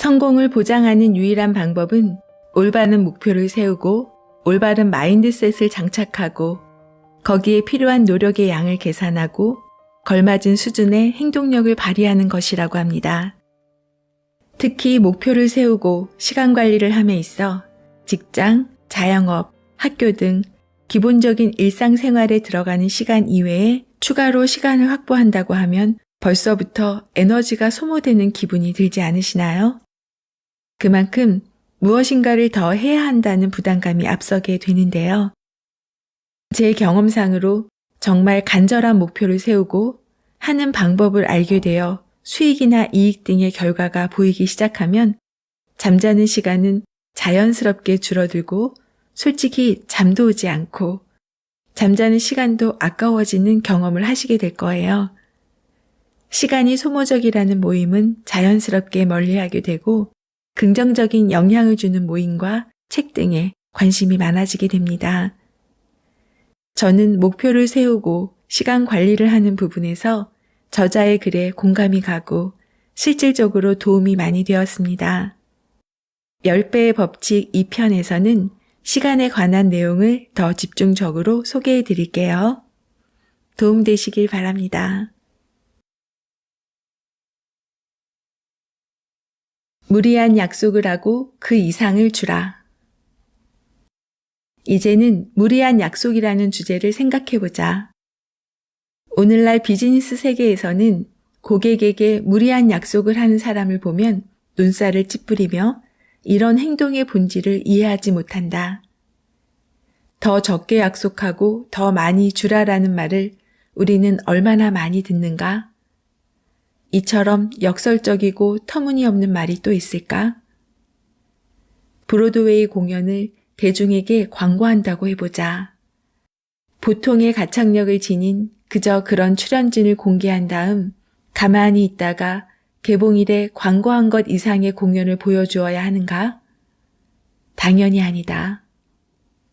성공을 보장하는 유일한 방법은 올바른 목표를 세우고 올바른 마인드셋을 장착하고 거기에 필요한 노력의 양을 계산하고 걸맞은 수준의 행동력을 발휘하는 것이라고 합니다. 특히 목표를 세우고 시간 관리를 함에 있어 직장, 자영업, 학교 등 기본적인 일상생활에 들어가는 시간 이외에 추가로 시간을 확보한다고 하면 벌써부터 에너지가 소모되는 기분이 들지 않으시나요? 그만큼 무엇인가를 더 해야 한다는 부담감이 앞서게 되는데요. 제 경험상으로 정말 간절한 목표를 세우고 하는 방법을 알게 되어 수익이나 이익 등의 결과가 보이기 시작하면 잠자는 시간은 자연스럽게 줄어들고 솔직히 잠도 오지 않고 잠자는 시간도 아까워지는 경험을 하시게 될 거예요. 시간이 소모적이라는 모임은 자연스럽게 멀리하게 되고 긍정적인 영향을 주는 모임과 책 등에 관심이 많아지게 됩니다. 저는 목표를 세우고 시간 관리를 하는 부분에서 저자의 글에 공감이 가고 실질적으로 도움이 많이 되었습니다. 10배의 법칙 2편에서는 시간에 관한 내용을 더 집중적으로 소개해 드릴게요. 도움되시길 바랍니다. 무리한 약속을 하고 그 이상을 주라. 이제는 무리한 약속이라는 주제를 생각해보자. 오늘날 비즈니스 세계에서는 고객에게 무리한 약속을 하는 사람을 보면 눈살을 찌푸리며 이런 행동의 본질을 이해하지 못한다. 더 적게 약속하고 더 많이 주라라는 말을 우리는 얼마나 많이 듣는가? 이처럼 역설적이고 터무니없는 말이 또 있을까? 브로드웨이 공연을 대중에게 광고한다고 해보자. 보통의 가창력을 지닌 그저 그런 출연진을 공개한 다음 가만히 있다가 개봉일에 광고한 것 이상의 공연을 보여주어야 하는가? 당연히 아니다.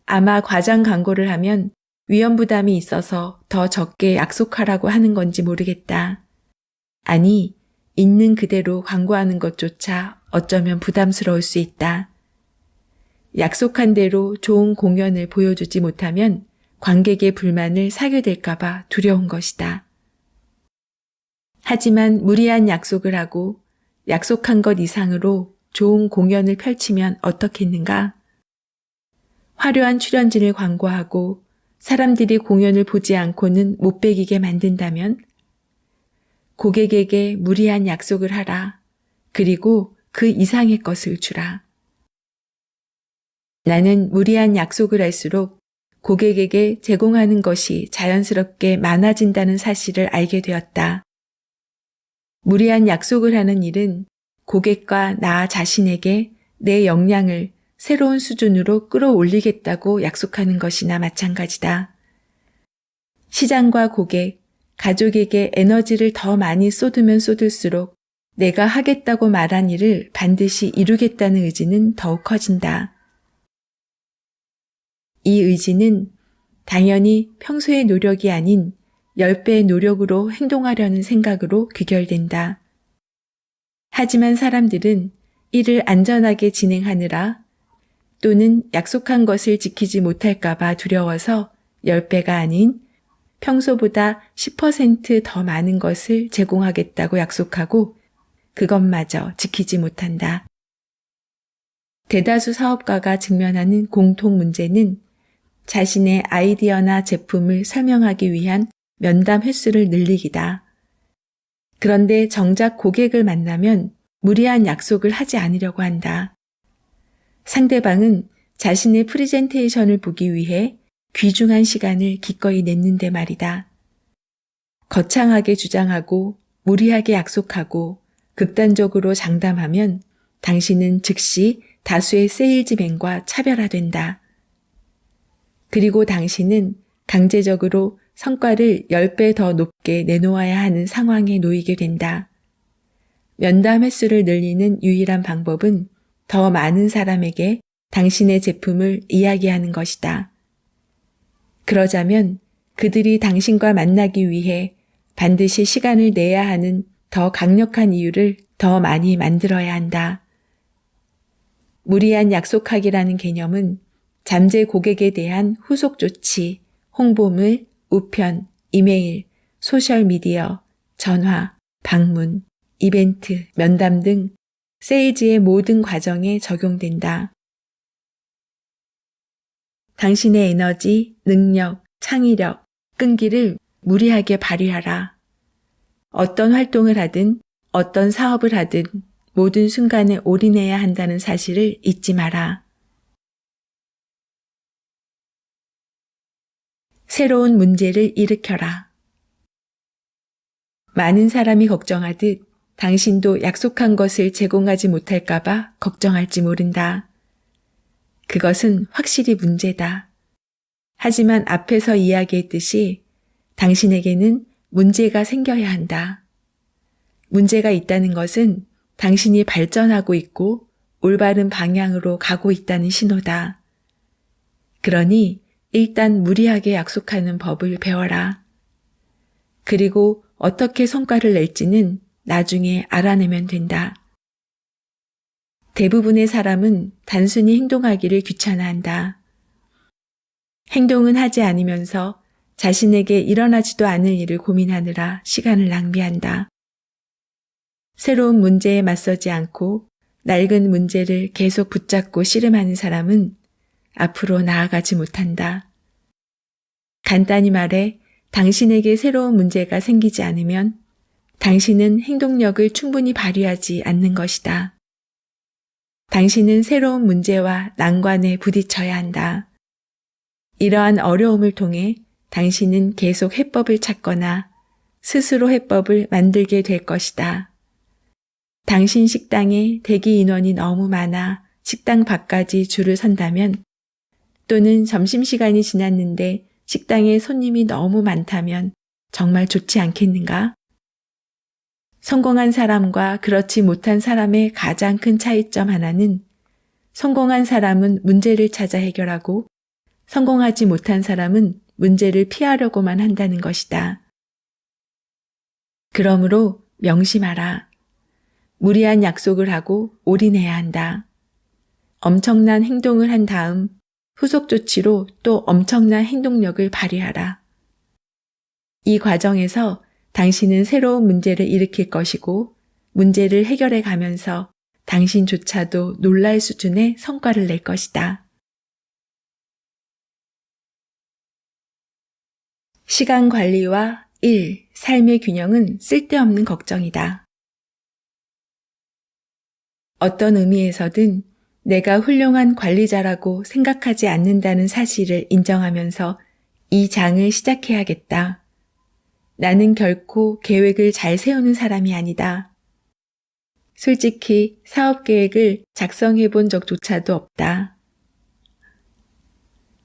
아마 과장 광고를 하면 위험부담이 있어서 더 적게 약속하라고 하는 건지 모르겠다. 아니, 있는 그대로 광고하는 것조차 어쩌면 부담스러울 수 있다. 약속한 대로 좋은 공연을 보여주지 못하면 관객의 불만을 사게 될까봐 두려운 것이다. 하지만 무리한 약속을 하고 약속한 것 이상으로 좋은 공연을 펼치면 어떻겠는가? 화려한 출연진을 광고하고 사람들이 공연을 보지 않고는 못 배기게 만든다면 고객에게 무리한 약속을 하라. 그리고 그 이상의 것을 주라. 나는 무리한 약속을 할수록 고객에게 제공하는 것이 자연스럽게 많아진다는 사실을 알게 되었다. 무리한 약속을 하는 일은 고객과 나 자신에게 내 역량을 새로운 수준으로 끌어올리겠다고 약속하는 것이나 마찬가지다. 시장과 고객, 가족에게 에너지를 더 많이 쏟으면 쏟을수록 내가 하겠다고 말한 일을 반드시 이루겠다는 의지는 더욱 커진다. 이 의지는 당연히 평소의 노력이 아닌 10배의 노력으로 행동하려는 생각으로 귀결된다. 하지만 사람들은 일을 안전하게 진행하느라 또는 약속한 것을 지키지 못할까봐 두려워서 10배가 아닌 평소보다 10% 더 많은 것을 제공하겠다고 약속하고 그것마저 지키지 못한다. 대다수 사업가가 직면하는 공통 문제는 자신의 아이디어나 제품을 설명하기 위한 면담 횟수를 늘리기다. 그런데 정작 고객을 만나면 무리한 약속을 하지 않으려고 한다. 상대방은 자신의 프레젠테이션을 보기 위해 귀중한 시간을 기꺼이 냈는데 말이다. 거창하게 주장하고 무리하게 약속하고 극단적으로 장담하면 당신은 즉시 다수의 세일즈맨과 차별화된다. 그리고 당신은 강제적으로 성과를 10배 더 높게 내놓아야 하는 상황에 놓이게 된다. 면담 횟수를 늘리는 유일한 방법은 더 많은 사람에게 당신의 제품을 이야기하는 것이다. 그러자면 그들이 당신과 만나기 위해 반드시 시간을 내야 하는 더 강력한 이유를 더 많이 만들어야 한다. 무리한 약속하기라는 개념은 잠재 고객에 대한 후속 조치, 홍보물, 우편, 이메일, 소셜미디어, 전화, 방문, 이벤트, 면담 등 세일즈의 모든 과정에 적용된다. 당신의 에너지, 능력, 창의력, 끈기를 무리하게 발휘하라. 어떤 활동을 하든 어떤 사업을 하든 모든 순간에 올인해야 한다는 사실을 잊지 마라. 새로운 문제를 일으켜라. 많은 사람이 걱정하듯 당신도 약속한 것을 제공하지 못할까봐 걱정할지 모른다. 그것은 확실히 문제다. 하지만 앞에서 이야기했듯이 당신에게는 문제가 생겨야 한다. 문제가 있다는 것은 당신이 발전하고 있고 올바른 방향으로 가고 있다는 신호다. 그러니 일단 무리하게 약속하는 법을 배워라. 그리고 어떻게 성과를 낼지는 나중에 알아내면 된다. 대부분의 사람은 단순히 행동하기를 귀찮아한다. 행동은 하지 않으면서 자신에게 일어나지도 않을 일을 고민하느라 시간을 낭비한다. 새로운 문제에 맞서지 않고 낡은 문제를 계속 붙잡고 씨름하는 사람은 앞으로 나아가지 못한다. 간단히 말해 당신에게 새로운 문제가 생기지 않으면 당신은 행동력을 충분히 발휘하지 않는 것이다. 당신은 새로운 문제와 난관에 부딪혀야 한다. 이러한 어려움을 통해 당신은 계속 해법을 찾거나 스스로 해법을 만들게 될 것이다. 당신 식당에 대기 인원이 너무 많아 식당 밖까지 줄을 선다면, 또는 점심시간이 지났는데 식당에 손님이 너무 많다면 정말 좋지 않겠는가? 성공한 사람과 그렇지 못한 사람의 가장 큰 차이점 하나는 성공한 사람은 문제를 찾아 해결하고 성공하지 못한 사람은 문제를 피하려고만 한다는 것이다. 그러므로 명심하라. 무리한 약속을 하고 올인해야 한다. 엄청난 행동을 한 다음 후속 조치로 또 엄청난 행동력을 발휘하라. 이 과정에서 당신은 새로운 문제를 일으킬 것이고 문제를 해결해 가면서 당신조차도 놀랄 수준의 성과를 낼 것이다. 시간 관리와 일, 삶의 균형은 쓸데없는 걱정이다. 어떤 의미에서든 내가 훌륭한 관리자라고 생각하지 않는다는 사실을 인정하면서 이 장을 시작해야겠다. 나는 결코 계획을 잘 세우는 사람이 아니다. 솔직히 사업 계획을 작성해 본 적조차도 없다.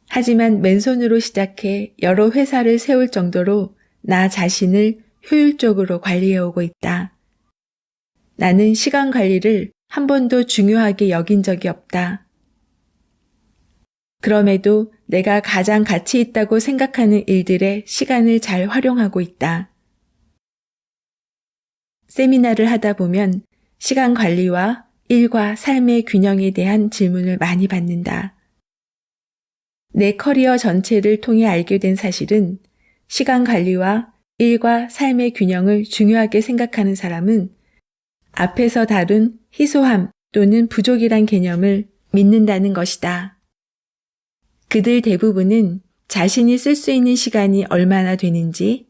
하지만 맨손으로 시작해 여러 회사를 세울 정도로 나 자신을 효율적으로 관리해 오고 있다. 나는 시간 관리를 한 번도 중요하게 여긴 적이 없다. 그럼에도 내가 가장 가치 있다고 생각하는 일들에 시간을 잘 활용하고 있다. 세미나를 하다 보면 시간 관리와 일과 삶의 균형에 대한 질문을 많이 받는다. 내 커리어 전체를 통해 알게 된 사실은 시간 관리와 일과 삶의 균형을 중요하게 생각하는 사람은 앞에서 다룬 희소함 또는 부족이란 개념을 믿는다는 것이다. 그들 대부분은 자신이 쓸 수 있는 시간이 얼마나 되는지,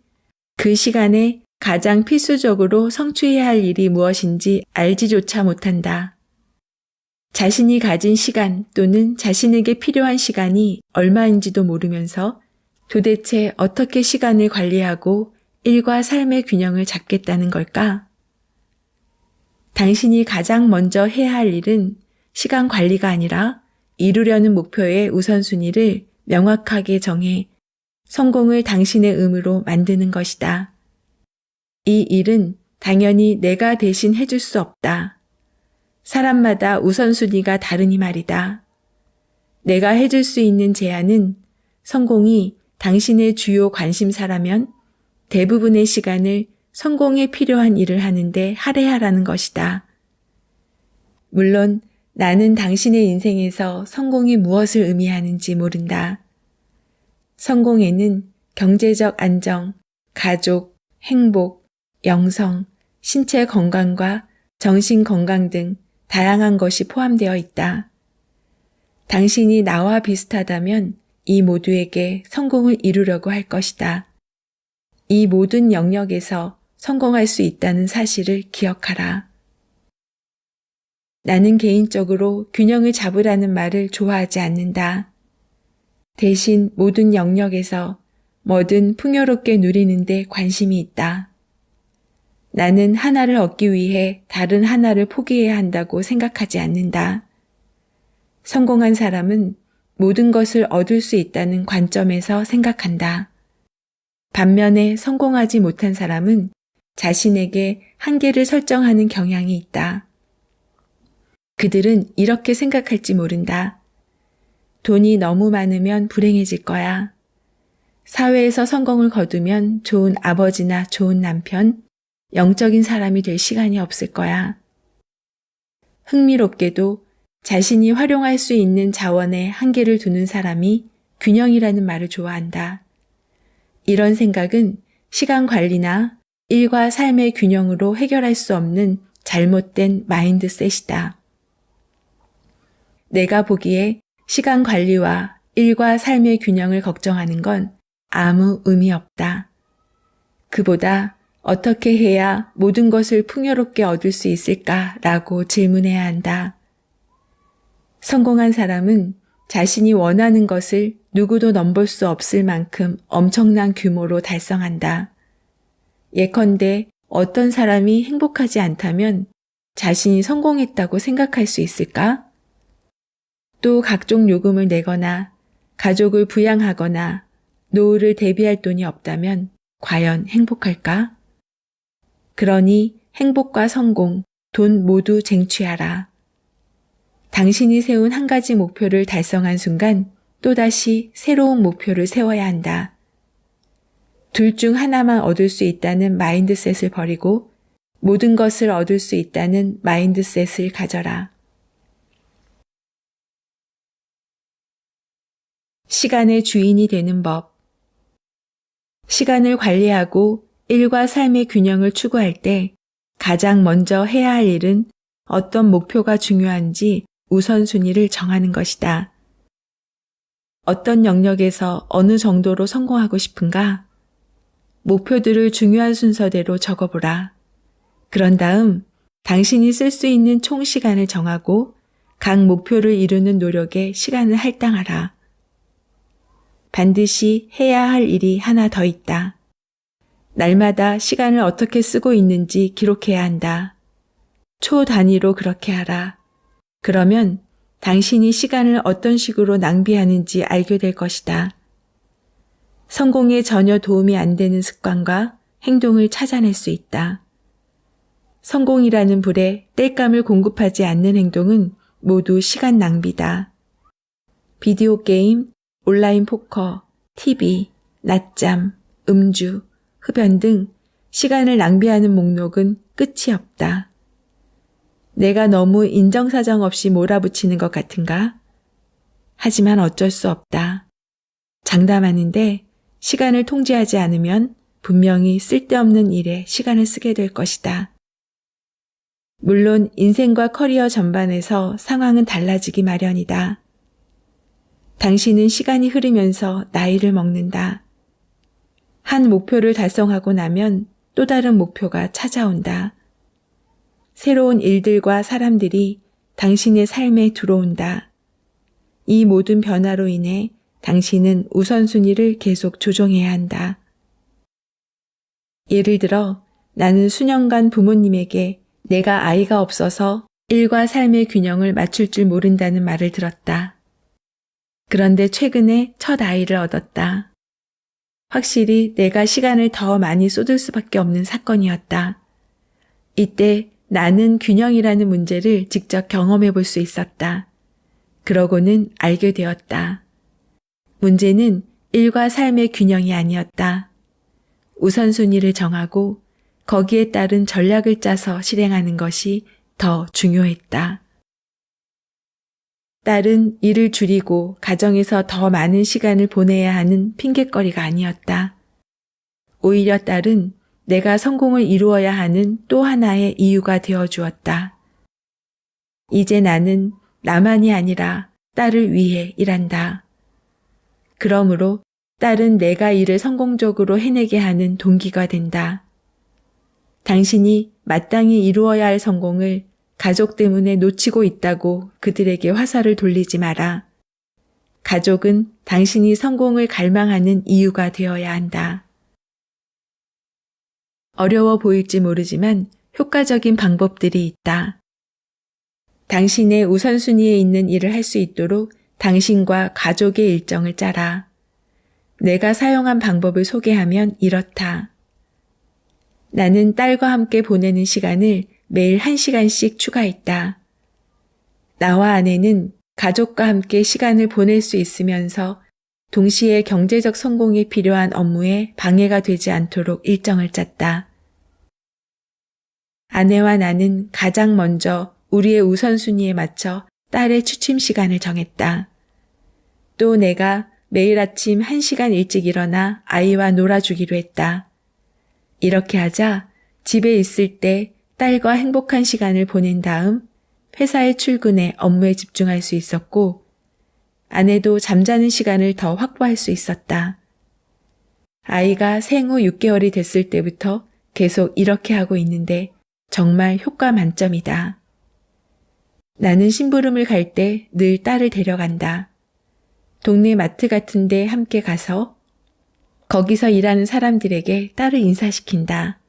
그 시간에 가장 필수적으로 성취해야 할 일이 무엇인지 알지조차 못한다. 자신이 가진 시간 또는 자신에게 필요한 시간이 얼마인지도 모르면서 도대체 어떻게 시간을 관리하고 일과 삶의 균형을 잡겠다는 걸까? 당신이 가장 먼저 해야 할 일은 시간 관리가 아니라 이루려는 목표의 우선순위를 명확하게 정해 성공을 당신의 의무로 만드는 것이다. 이 일은 당연히 내가 대신 해줄 수 없다. 사람마다 우선순위가 다르니 말이다. 내가 해줄 수 있는 제안은 성공이 당신의 주요 관심사라면 대부분의 시간을 성공에 필요한 일을 하는데 할애하라는 것이다. 물론 나는 당신의 인생에서 성공이 무엇을 의미하는지 모른다. 성공에는 경제적 안정, 가족, 행복, 영성, 신체 건강과 정신 건강 등 다양한 것이 포함되어 있다. 당신이 나와 비슷하다면 이 모두에게 성공을 이루려고 할 것이다. 이 모든 영역에서 성공할 수 있다는 사실을 기억하라. 나는 개인적으로 균형을 잡으라는 말을 좋아하지 않는다. 대신 모든 영역에서 뭐든 풍요롭게 누리는 데 관심이 있다. 나는 하나를 얻기 위해 다른 하나를 포기해야 한다고 생각하지 않는다. 성공한 사람은 모든 것을 얻을 수 있다는 관점에서 생각한다. 반면에 성공하지 못한 사람은 자신에게 한계를 설정하는 경향이 있다. 그들은 이렇게 생각할지 모른다. 돈이 너무 많으면 불행해질 거야. 사회에서 성공을 거두면 좋은 아버지나 좋은 남편, 영적인 사람이 될 시간이 없을 거야. 흥미롭게도 자신이 활용할 수 있는 자원에 한계를 두는 사람이 균형이라는 말을 좋아한다. 이런 생각은 시간 관리나 일과 삶의 균형으로 해결할 수 없는 잘못된 마인드셋이다. 내가 보기에 시간 관리와 일과 삶의 균형을 걱정하는 건 아무 의미 없다. 그보다 어떻게 해야 모든 것을 풍요롭게 얻을 수 있을까라고 질문해야 한다. 성공한 사람은 자신이 원하는 것을 누구도 넘볼 수 없을 만큼 엄청난 규모로 달성한다. 예컨대 어떤 사람이 행복하지 않다면 자신이 성공했다고 생각할 수 있을까? 또 각종 요금을 내거나 가족을 부양하거나 노후를 대비할 돈이 없다면 과연 행복할까? 그러니 행복과 성공, 돈 모두 쟁취하라. 당신이 세운 한 가지 목표를 달성한 순간 또다시 새로운 목표를 세워야 한다. 둘 중 하나만 얻을 수 있다는 마인드셋을 버리고 모든 것을 얻을 수 있다는 마인드셋을 가져라. 시간의 주인이 되는 법. 시간을 관리하고 일과 삶의 균형을 추구할 때 가장 먼저 해야 할 일은 어떤 목표가 중요한지 우선순위를 정하는 것이다. 어떤 영역에서 어느 정도로 성공하고 싶은가? 목표들을 중요한 순서대로 적어보라. 그런 다음 당신이 쓸 수 있는 총 시간을 정하고 각 목표를 이루는 노력에 시간을 할당하라. 반드시 해야 할 일이 하나 더 있다. 날마다 시간을 어떻게 쓰고 있는지 기록해야 한다. 초 단위로 그렇게 하라. 그러면 당신이 시간을 어떤 식으로 낭비하는지 알게 될 것이다. 성공에 전혀 도움이 안 되는 습관과 행동을 찾아낼 수 있다. 성공이라는 불에 땔감을 공급하지 않는 행동은 모두 시간 낭비다. 비디오 게임, 온라인 포커, TV, 낮잠, 음주, 흡연 등 시간을 낭비하는 목록은 끝이 없다. 내가 너무 인정사정 없이 몰아붙이는 것 같은가? 하지만 어쩔 수 없다. 장담하는데 시간을 통제하지 않으면 분명히 쓸데없는 일에 시간을 쓰게 될 것이다. 물론 인생과 커리어 전반에서 상황은 달라지기 마련이다. 당신은 시간이 흐르면서 나이를 먹는다. 한 목표를 달성하고 나면 또 다른 목표가 찾아온다. 새로운 일들과 사람들이 당신의 삶에 들어온다. 이 모든 변화로 인해 당신은 우선순위를 계속 조정해야 한다. 예를 들어 나는 수년간 부모님에게 내가 아이가 없어서 일과 삶의 균형을 맞출 줄 모른다는 말을 들었다. 그런데 최근에 첫 아이를 얻었다. 확실히 내가 시간을 더 많이 쏟을 수밖에 없는 사건이었다. 이때 나는 균형이라는 문제를 직접 경험해 볼 수 있었다. 그러고는 알게 되었다. 문제는 일과 삶의 균형이 아니었다. 우선순위를 정하고 거기에 따른 전략을 짜서 실행하는 것이 더 중요했다. 딸은 일을 줄이고 가정에서 더 많은 시간을 보내야 하는 핑곗거리가 아니었다. 오히려 딸은 내가 성공을 이루어야 하는 또 하나의 이유가 되어 주었다. 이제 나는 나만이 아니라 딸을 위해 일한다. 그러므로 딸은 내가 일을 성공적으로 해내게 하는 동기가 된다. 당신이 마땅히 이루어야 할 성공을 가족 때문에 놓치고 있다고 그들에게 화살을 돌리지 마라. 가족은 당신이 성공을 갈망하는 이유가 되어야 한다. 어려워 보일지 모르지만 효과적인 방법들이 있다. 당신의 우선순위에 있는 일을 할 수 있도록 당신과 가족의 일정을 짜라. 내가 사용한 방법을 소개하면 이렇다. 나는 딸과 함께 보내는 시간을 매일 1시간씩 추가했다. 나와 아내는 가족과 함께 시간을 보낼 수 있으면서 동시에 경제적 성공에 필요한 업무에 방해가 되지 않도록 일정을 짰다. 아내와 나는 가장 먼저 우리의 우선순위에 맞춰 딸의 취침 시간을 정했다. 또 내가 매일 아침 1시간 일찍 일어나 아이와 놀아주기로 했다. 이렇게 하자 집에 있을 때 딸과 행복한 시간을 보낸 다음 회사에 출근해 업무에 집중할 수 있었고 아내도 잠자는 시간을 더 확보할 수 있었다. 아이가 생후 6개월이 됐을 때부터 계속 이렇게 하고 있는데 정말 효과 만점이다. 나는 심부름을 갈 때 늘 딸을 데려간다. 동네 마트 같은 데 함께 가서 거기서 일하는 사람들에게 딸을 인사시킨다.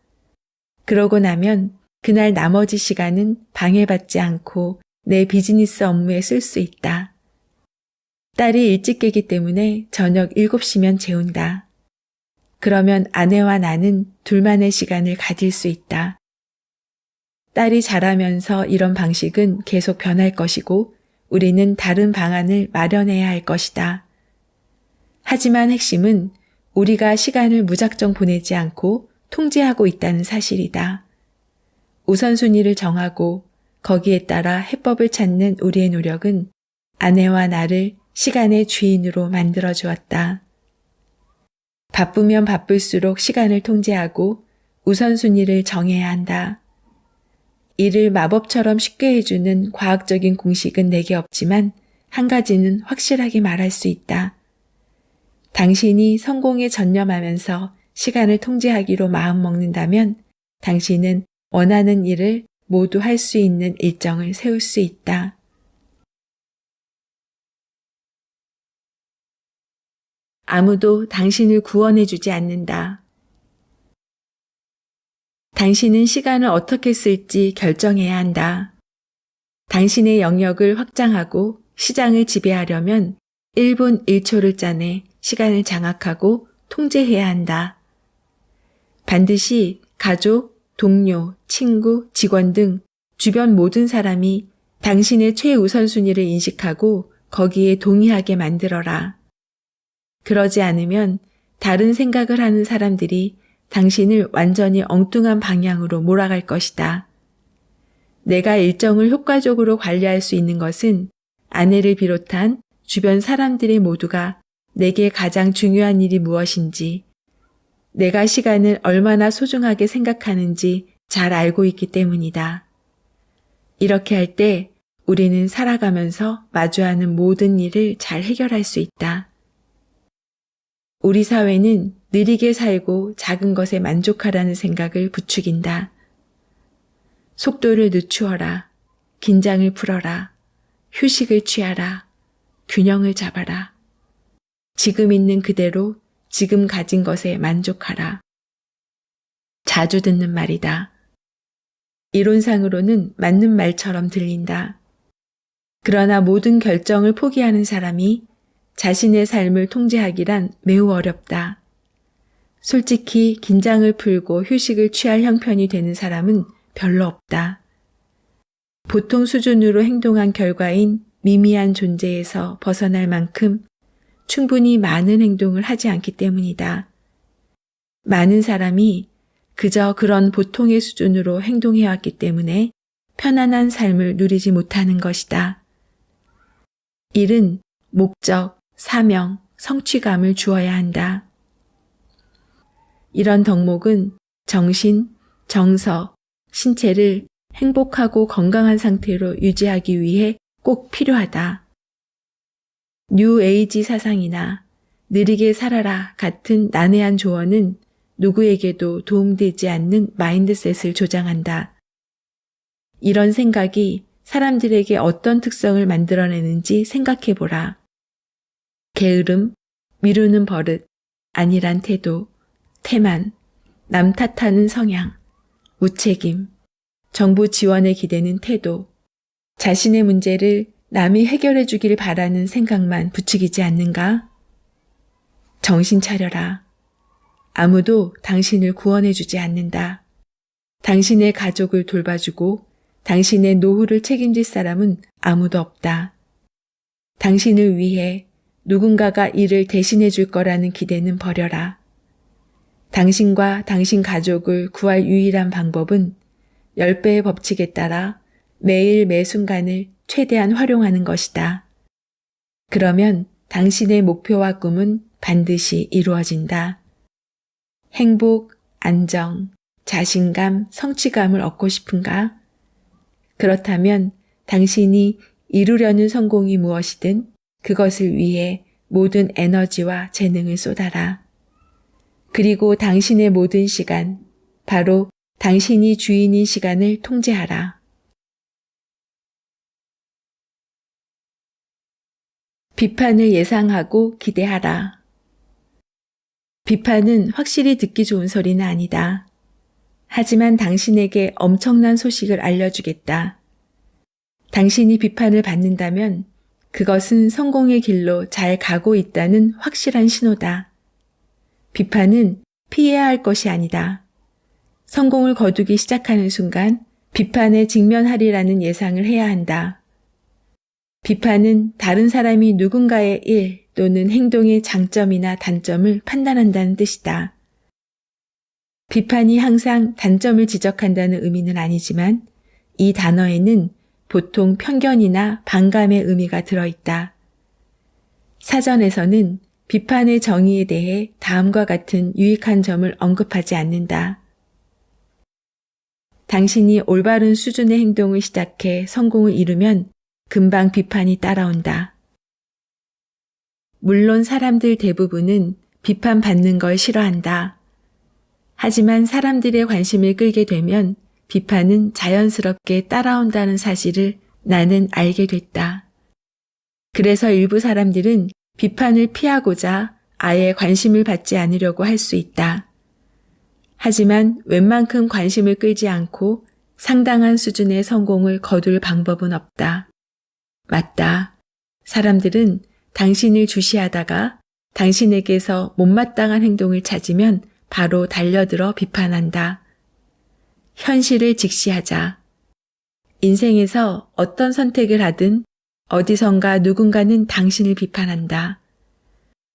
그러고 나면 그날 나머지 시간은 방해받지 않고 내 비즈니스 업무에 쓸 수 있다. 딸이 일찍 깨기 때문에 저녁 7시면 재운다. 그러면 아내와 나는 둘만의 시간을 가질 수 있다. 딸이 자라면서 이런 방식은 계속 변할 것이고 우리는 다른 방안을 마련해야 할 것이다. 하지만 핵심은 우리가 시간을 무작정 보내지 않고 통제하고 있다는 사실이다. 우선순위를 정하고 거기에 따라 해법을 찾는 우리의 노력은 아내와 나를 시간의 주인으로 만들어 주었다. 바쁘면 바쁠수록 시간을 통제하고 우선순위를 정해야 한다. 일을 마법처럼 쉽게 해주는 과학적인 공식은 내게 없지만 한 가지는 확실하게 말할 수 있다. 당신이 성공에 전념하면서 시간을 통제하기로 마음먹는다면 당신은 원하는 일을 모두 할 수 있는 일정을 세울 수 있다. 아무도 당신을 구원해주지 않는다. 당신은 시간을 어떻게 쓸지 결정해야 한다. 당신의 영역을 확장하고 시장을 지배하려면 1분 1초를 짜내 시간을 장악하고 통제해야 한다. 반드시 가족, 동료, 친구, 직원 등 주변 모든 사람이 당신의 최우선순위를 인식하고 거기에 동의하게 만들어라. 그러지 않으면 다른 생각을 하는 사람들이 당신을 완전히 엉뚱한 방향으로 몰아갈 것이다. 내가 일정을 효과적으로 관리할 수 있는 것은 아내를 비롯한 주변 사람들의 모두가 내게 가장 중요한 일이 무엇인지, 내가 시간을 얼마나 소중하게 생각하는지 잘 알고 있기 때문이다. 이렇게 할 때 우리는 살아가면서 마주하는 모든 일을 잘 해결할 수 있다. 우리 사회는 느리게 살고 작은 것에 만족하라는 생각을 부추긴다. 속도를 늦추어라. 긴장을 풀어라. 휴식을 취하라. 균형을 잡아라. 지금 있는 그대로 지금 가진 것에 만족하라. 자주 듣는 말이다. 이론상으로는 맞는 말처럼 들린다. 그러나 모든 결정을 포기하는 사람이 자신의 삶을 통제하기란 매우 어렵다. 솔직히 긴장을 풀고 휴식을 취할 형편이 되는 사람은 별로 없다. 보통 수준으로 행동한 결과인 미미한 존재에서 벗어날 만큼 충분히 많은 행동을 하지 않기 때문이다. 많은 사람이 그저 그런 보통의 수준으로 행동해왔기 때문에 편안한 삶을 누리지 못하는 것이다. 일은 목적, 사명, 성취감을 주어야 한다. 이런 덕목은 정신, 정서, 신체를 행복하고 건강한 상태로 유지하기 위해 꼭 필요하다. 뉴 에이지 사상이나 느리게 살아라 같은 난해한 조언은 누구에게도 도움되지 않는 마인드셋을 조장한다. 이런 생각이 사람들에게 어떤 특성을 만들어내는지 생각해보라. 게으름, 미루는 버릇, 안일한 태도, 태만, 남 탓하는 성향, 무책임, 정부 지원에 기대는 태도, 자신의 문제를 남이 해결해 주길 바라는 생각만 부추기지 않는가? 정신 차려라. 아무도 당신을 구원해 주지 않는다. 당신의 가족을 돌봐주고 당신의 노후를 책임질 사람은 아무도 없다. 당신을 위해 누군가가 일을 대신해 줄 거라는 기대는 버려라. 당신과 당신 가족을 구할 유일한 방법은 10배의 법칙에 따라 매일 매 순간을 최대한 활용하는 것이다. 그러면 당신의 목표와 꿈은 반드시 이루어진다. 행복, 안정, 자신감, 성취감을 얻고 싶은가? 그렇다면 당신이 이루려는 성공이 무엇이든 그것을 위해 모든 에너지와 재능을 쏟아라. 그리고 당신의 모든 시간, 바로 당신이 주인인 시간을 통제하라. 비판을 예상하고 기대하라. 비판은 확실히 듣기 좋은 소리는 아니다. 하지만 당신에게 엄청난 소식을 알려주겠다. 당신이 비판을 받는다면 그것은 성공의 길로 잘 가고 있다는 확실한 신호다. 비판은 피해야 할 것이 아니다. 성공을 거두기 시작하는 순간 비판에 직면하리라는 예상을 해야 한다. 비판은 다른 사람이 누군가의 일 또는 행동의 장점이나 단점을 판단한다는 뜻이다. 비판이 항상 단점을 지적한다는 의미는 아니지만 이 단어에는 보통 편견이나 반감의 의미가 들어있다. 사전에서는 비판의 정의에 대해 다음과 같은 유익한 점을 언급하지 않는다. 당신이 올바른 수준의 행동을 시작해 성공을 이루면 금방 비판이 따라온다. 물론 사람들 대부분은 비판받는 걸 싫어한다. 하지만 사람들의 관심을 끌게 되면 비판은 자연스럽게 따라온다는 사실을 나는 알게 됐다. 그래서 일부 사람들은 비판을 피하고자 아예 관심을 받지 않으려고 할 수 있다. 하지만 웬만큼 관심을 끌지 않고 상당한 수준의 성공을 거둘 방법은 없다. 맞다. 사람들은 당신을 주시하다가 당신에게서 못마땅한 행동을 찾으면 바로 달려들어 비판한다. 현실을 직시하자. 인생에서 어떤 선택을 하든 어디선가 누군가는 당신을 비판한다.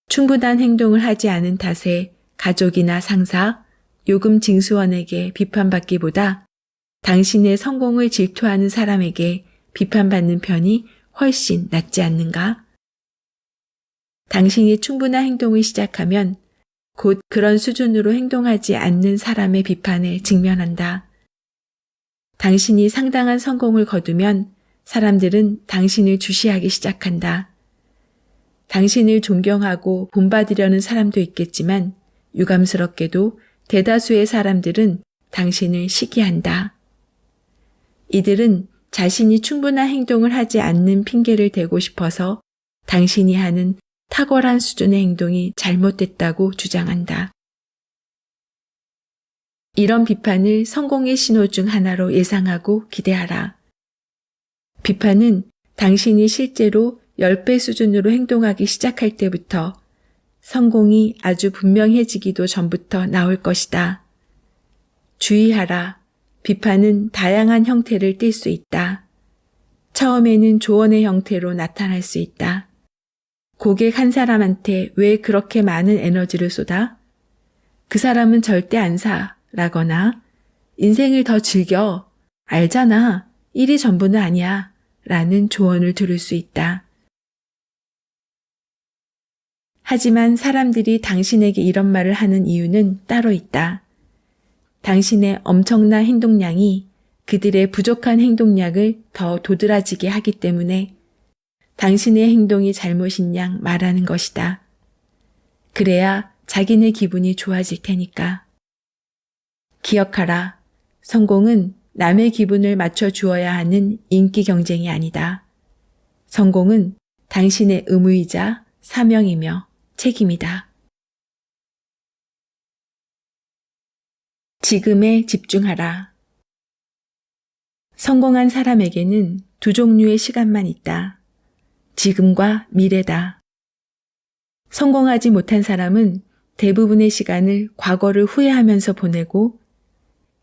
충분한 행동을 하지 않은 탓에 가족이나 상사, 요금 징수원에게 비판받기보다 당신의 성공을 질투하는 사람에게 비판받는 편이 훨씬 낫지 않는가? 당신이 충분한 행동을 시작하면 곧 그런 수준으로 행동하지 않는 사람의 비판에 직면한다. 당신이 상당한 성공을 거두면 사람들은 당신을 주시하기 시작한다. 당신을 존경하고 본받으려는 사람도 있겠지만 유감스럽게도 대다수의 사람들은 당신을 시기한다. 이들은 자신이 충분한 행동을 하지 않는 핑계를 대고 싶어서 당신이 하는 탁월한 수준의 행동이 잘못됐다고 주장한다. 이런 비판을 성공의 신호 중 하나로 예상하고 기대하라. 비판은 당신이 실제로 10배 수준으로 행동하기 시작할 때부터 성공이 아주 분명해지기도 전부터 나올 것이다. 주의하라. 비판은 다양한 형태를 띨 수 있다. 처음에는 조언의 형태로 나타날 수 있다. 고객 한 사람한테 왜 그렇게 많은 에너지를 쏟아? 그 사람은 절대 안 사. 라거나 인생을 더 즐겨. 알잖아. 일이 전부는 아니야. 라는 조언을 들을 수 있다. 하지만 사람들이 당신에게 이런 말을 하는 이유는 따로 있다. 당신의 엄청난 행동량이 그들의 부족한 행동량을 더 도드라지게 하기 때문에 당신의 행동이 잘못인 양 말하는 것이다. 그래야 자기네 기분이 좋아질 테니까. 기억하라. 성공은 남의 기분을 맞춰 주어야 하는 인기 경쟁이 아니다. 성공은 당신의 의무이자 사명이며 책임이다. 지금에 집중하라. 성공한 사람에게는 두 종류의 시간만 있다. 지금과 미래다. 성공하지 못한 사람은 대부분의 시간을 과거를 후회하면서 보내고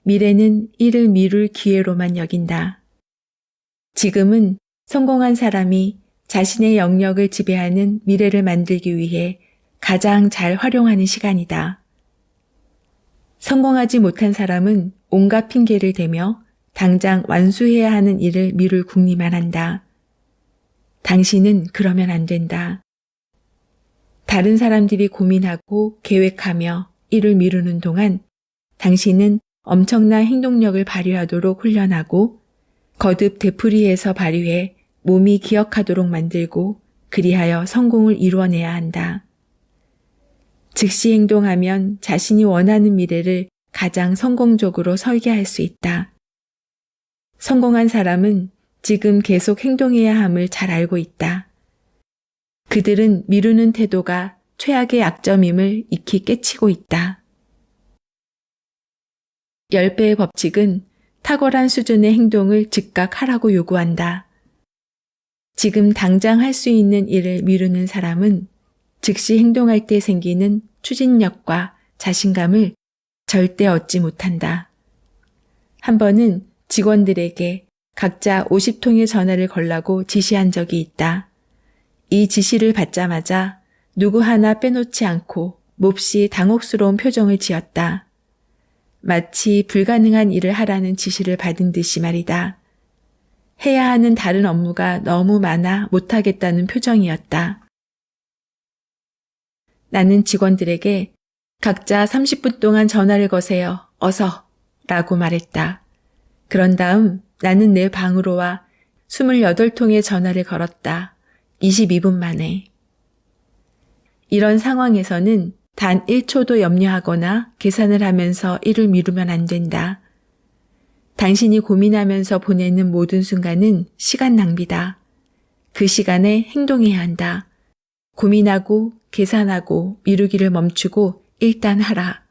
미래는 이를 미룰 기회로만 여긴다. 지금은 성공한 사람이 자신의 영역을 지배하는 미래를 만들기 위해 가장 잘 활용하는 시간이다. 성공하지 못한 사람은 온갖 핑계를 대며 당장 완수해야 하는 일을 미룰 궁리만 한다. 당신은 그러면 안 된다. 다른 사람들이 고민하고 계획하며 일을 미루는 동안 당신은 엄청난 행동력을 발휘하도록 훈련하고 거듭 되풀이해서 발휘해 몸이 기억하도록 만들고 그리하여 성공을 이루어내야 한다. 즉시 행동하면 자신이 원하는 미래를 가장 성공적으로 설계할 수 있다. 성공한 사람은 지금 계속 행동해야 함을 잘 알고 있다. 그들은 미루는 태도가 최악의 약점임을 익히 깨치고 있다. 10배의 법칙은 탁월한 수준의 행동을 즉각 하라고 요구한다. 지금 당장 할 수 있는 일을 미루는 사람은 즉시 행동할 때 생기는 추진력과 자신감을 절대 얻지 못한다. 한 번은 직원들에게 각자 50통의 전화를 걸라고 지시한 적이 있다. 이 지시를 받자마자 누구 하나 빼놓지 않고 몹시 당혹스러운 표정을 지었다. 마치 불가능한 일을 하라는 지시를 받은 듯이 말이다. 해야 하는 다른 업무가 너무 많아 못하겠다는 표정이었다. 나는 직원들에게 각자 30분 동안 전화를 거세요. 어서! 라고 말했다. 그런 다음 나는 내 방으로 와 28통의 전화를 걸었다. 22분 만에. 이런 상황에서는 단 1초도 염려하거나 계산을 하면서 일을 미루면 안 된다. 당신이 고민하면서 보내는 모든 순간은 시간 낭비다. 그 시간에 행동해야 한다. 고민하고 계산하고 미루기를 멈추고 일단 하라.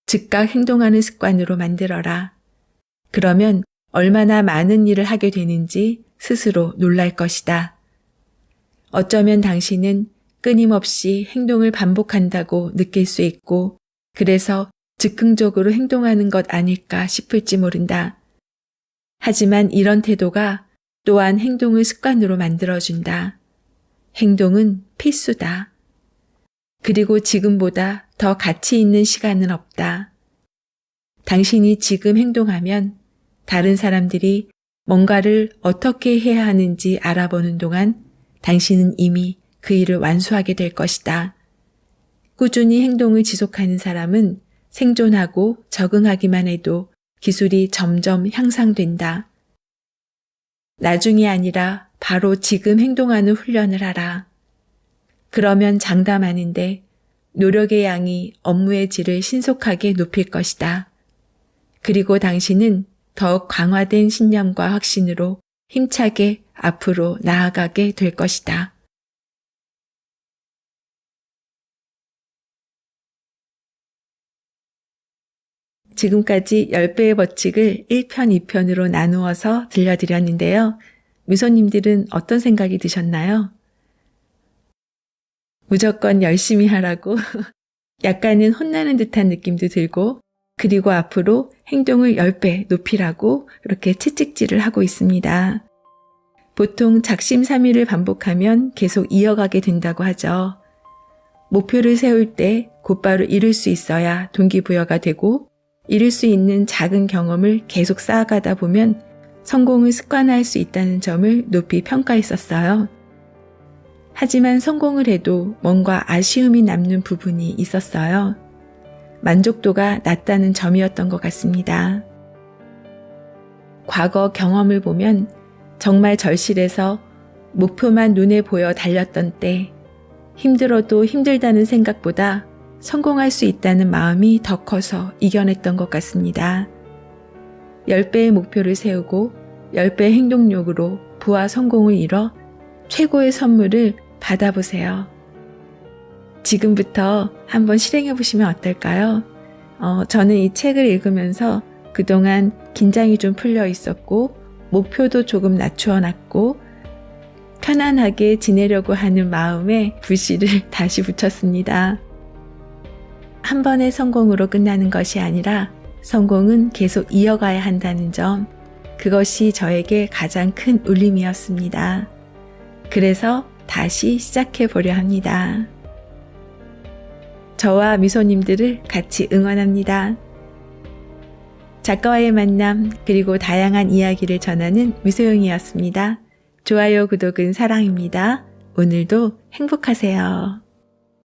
즉각 행동하는 습관으로 만들어라. 그러면 얼마나 많은 일을 하게 되는지 스스로 놀랄 것이다. 어쩌면 당신은 끊임없이 행동을 반복한다고 느낄 수 있고 그래서 즉흥적으로 행동하는 것 아닐까 싶을지 모른다. 하지만 이런 태도가 또한 행동을 습관으로 만들어준다. 행동은 필수다. 그리고 지금보다 더 가치 있는 시간은 없다. 당신이 지금 행동하면 다른 사람들이 뭔가를 어떻게 해야 하는지 알아보는 동안 당신은 이미 그 일을 완수하게 될 것이다. 꾸준히 행동을 지속하는 사람은 생존하고 적응하기만 해도 기술이 점점 향상된다. 나중이 아니라 바로 지금 행동하는 훈련을 하라. 그러면 장담하는데 노력의 양이 업무의 질을 신속하게 높일 것이다. 그리고 당신은 더욱 강화된 신념과 확신으로 힘차게 앞으로 나아가게 될 것이다. 지금까지 10배의 법칙을 1편, 2편으로 나누어서 들려드렸는데요. 미소님들은 어떤 생각이 드셨나요? 무조건 열심히 하라고 약간은 혼나는 듯한 느낌도 들고 그리고 앞으로 행동을 10배 높이라고 이렇게 채찍질을 하고 있습니다. 보통 작심삼일을 반복하면 계속 이어가게 된다고 하죠. 목표를 세울 때 곧바로 이룰 수 있어야 동기부여가 되고 이룰 수 있는 작은 경험을 계속 쌓아가다 보면 성공을 습관화할 수 있다는 점을 높이 평가했었어요. 하지만 성공을 해도 뭔가 아쉬움이 남는 부분이 있었어요. 만족도가 낮다는 점이었던 것 같습니다. 과거 경험을 보면 정말 절실해서 목표만 눈에 보여 달렸던 때, 힘들어도 힘들다는 생각보다 성공할 수 있다는 마음이 더 커서 이겨냈던 것 같습니다. 10배의 목표를 세우고 10배의 행동력으로 부와 성공을 이뤄 최고의 선물을 받아보세요. 지금부터 한번 실행해 보시면 어떨까요? 저는 이 책을 읽으면서 그동안 긴장이 좀 풀려 있었고 목표도 조금 낮추어 놨고 편안하게 지내려고 하는 마음에 불씨를 다시 붙였습니다. 한 번의 성공으로 끝나는 것이 아니라 성공은 계속 이어가야 한다는 점, 그것이 저에게 가장 큰 울림이었습니다. 그래서 다시 시작해 보려 합니다. 저와 미소님들을 같이 응원합니다. 작가와의 만남, 그리고 다양한 이야기를 전하는 미소영이었습니다. 좋아요, 구독은 사랑입니다. 오늘도 행복하세요.